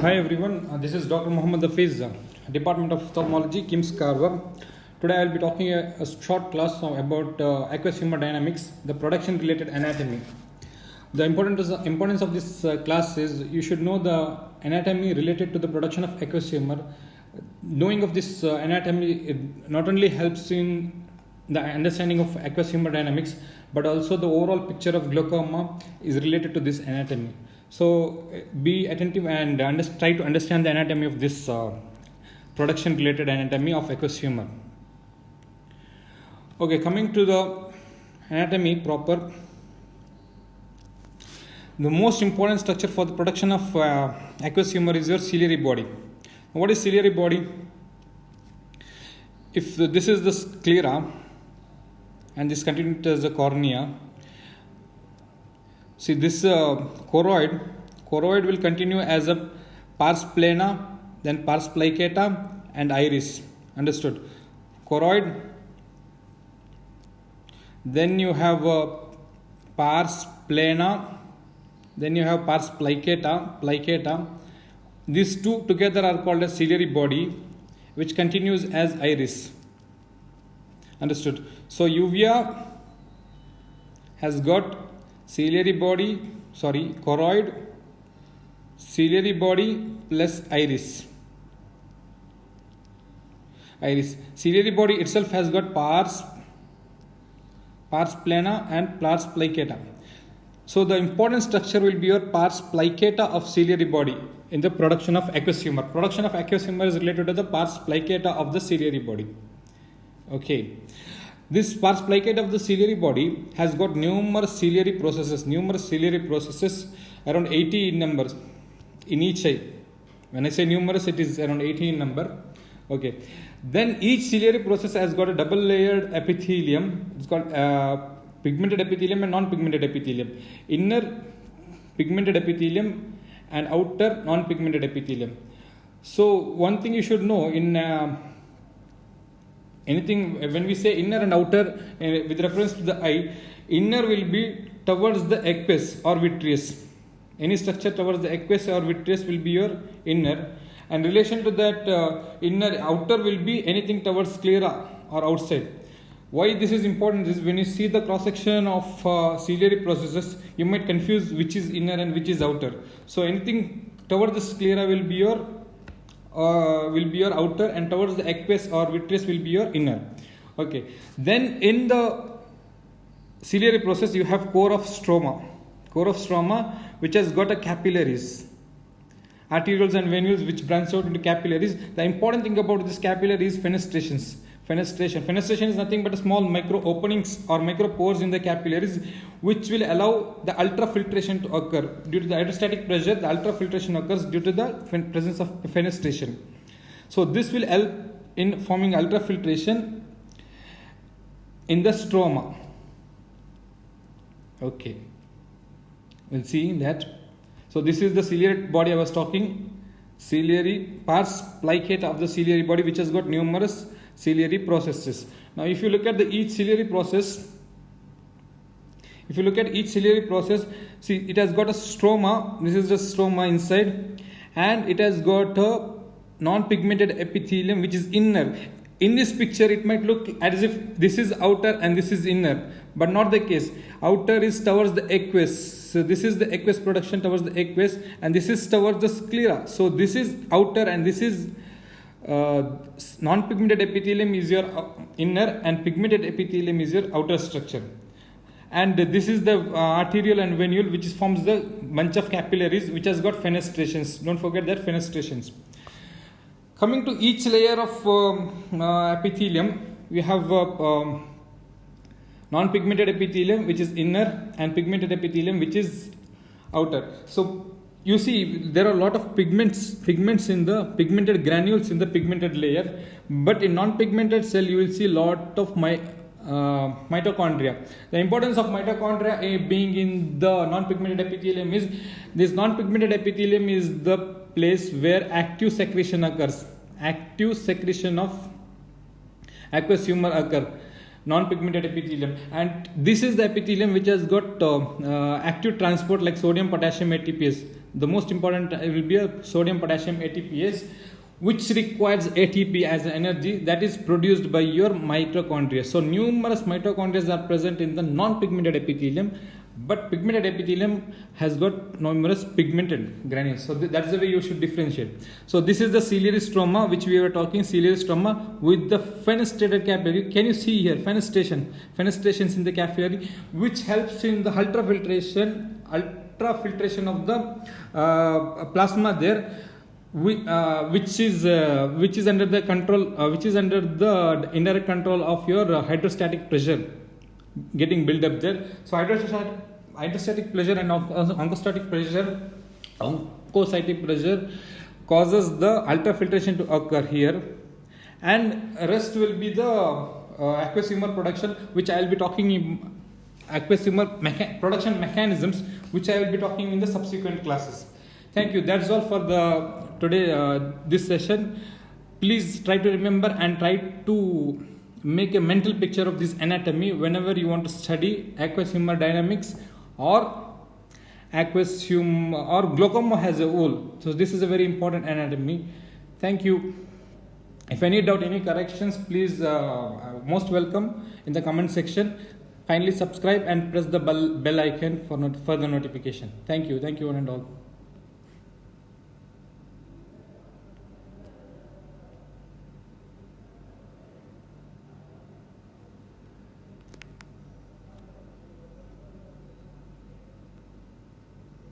Hi everyone, this is Dr. Muhammad Hafiz, Department of Ophthalmology, KIMS Carver. Today I will be talking a short class about aqueous humor dynamics, the production related anatomy. The importance of this class is you should know the anatomy related to the production of aqueous humor. Knowing of this anatomy it not only helps in the understanding of aqueous humor dynamics, but also the overall picture of glaucoma is related to this anatomy. So be attentive and try to understand the anatomy of this production related anatomy of aqueous humor. Okay, coming to the anatomy proper, the most important structure for the production of aqueous humor is your ciliary body. What is ciliary body? If this is the sclera and this continues as the cornea, see this choroid will continue as a pars plana, then pars plicata and iris. Understood? Choroid, then you have pars plana, then you have pars plicata. These two together are called as ciliary body, which continues as iris. Understood? So uvea has got choroid, ciliary body plus iris. Ciliary body itself has got pars plana and pars plicata. So the important structure will be your pars plicata of ciliary body in the production of aqueous humor. Production of aqueous humor is related to the pars plicata of the ciliary body. Okay. This pars plicata of the ciliary body has got numerous ciliary processes, around 80 in numbers in each eye. When I say numerous, it is around 80 in number. Okay. Then each ciliary process has got a double layered epithelium. It's called pigmented epithelium and non-pigmented epithelium. Inner pigmented epithelium and outer non-pigmented epithelium. So one thing you should know in anything, when we say inner and outer with reference to the eye, inner will be towards the aqueous or vitreous. Any structure towards the aqueous or vitreous will be your inner, and relation to that outer will be anything towards sclera or outside. Why this is important is when you see the cross section of ciliary processes, you might confuse which is inner and which is outer. So anything towards the sclera will be your outer, and towards the aqueous or vitreous will be your inner. Okay. Then in the ciliary process you have core of stroma, which has got a capillaries, arterioles and venules which branch out into capillaries. The important thing about this capillary is fenestration. Fenestration is nothing but a small micro openings or micro pores in the capillaries, which will allow the ultrafiltration to occur. Due to the hydrostatic pressure, the ultrafiltration occurs due to the presence of fenestration. So this will help in forming ultrafiltration in the stroma. Okay, we'll see that. So this is the ciliary body I was talking. Ciliary pars plicata of the ciliary body, which has got numerous ciliary processes. Now if you look at each ciliary process, see it has got a stroma. This is the stroma inside, and it has got a non-pigmented epithelium which is inner. In this picture it might look as if this is outer and this is inner, but not the case. Outer is towards the aqueous. So this is the aqueous production towards the aqueous, and this is towards the sclera. So this is outer and this is non-pigmented epithelium is your inner, and pigmented epithelium is your outer structure. And this is the arteriole and venule, which forms the bunch of capillaries which has got fenestrations. Don't forget that fenestrations. Coming to each layer of epithelium, we have non-pigmented epithelium which is inner, and pigmented epithelium which is outer. So you see there are a lot of pigments in the pigmented granules in the pigmented layer, but in non-pigmented cell you will see a lot of mitochondria. The importance of mitochondria being in the non-pigmented epithelium is this non-pigmented epithelium is the place where active secretion occurs. Active secretion of aqueous humor occur. non-pigmented epithelium, and this is the epithelium which has got active transport like sodium, potassium, ATPase. The most important will be a sodium potassium ATPase, which requires ATP as energy that is produced by your mitochondria. So numerous mitochondria are present in the non-pigmented epithelium, but pigmented epithelium has got numerous pigmented granules. So that's the way you should differentiate. So this is the ciliary stroma, which we were talking, ciliary stroma with the fenestrated capillary. Can you see here fenestrations in the capillary, which helps in the ultrafiltration of the plasma there, which is under the control, which is under the indirect control of your hydrostatic pressure getting built up there. So hydrostatic pressure and oncostatic pressure causes the ultrafiltration to occur here, and rest will be the aqueous humor production, which I will be talking in aqueous humor production mechanisms, which I will be talking in the subsequent classes. Thank you. That's all for the today this session. Please try to remember and try to make a mental picture of this anatomy whenever you want to study aqueous humor dynamics or aqueous humor or glaucoma as a whole. So this is a very important anatomy. Thank you. If any doubt, any corrections, please most welcome in the comment section. Kindly subscribe and press the bell icon for further notification. Thank you one and all.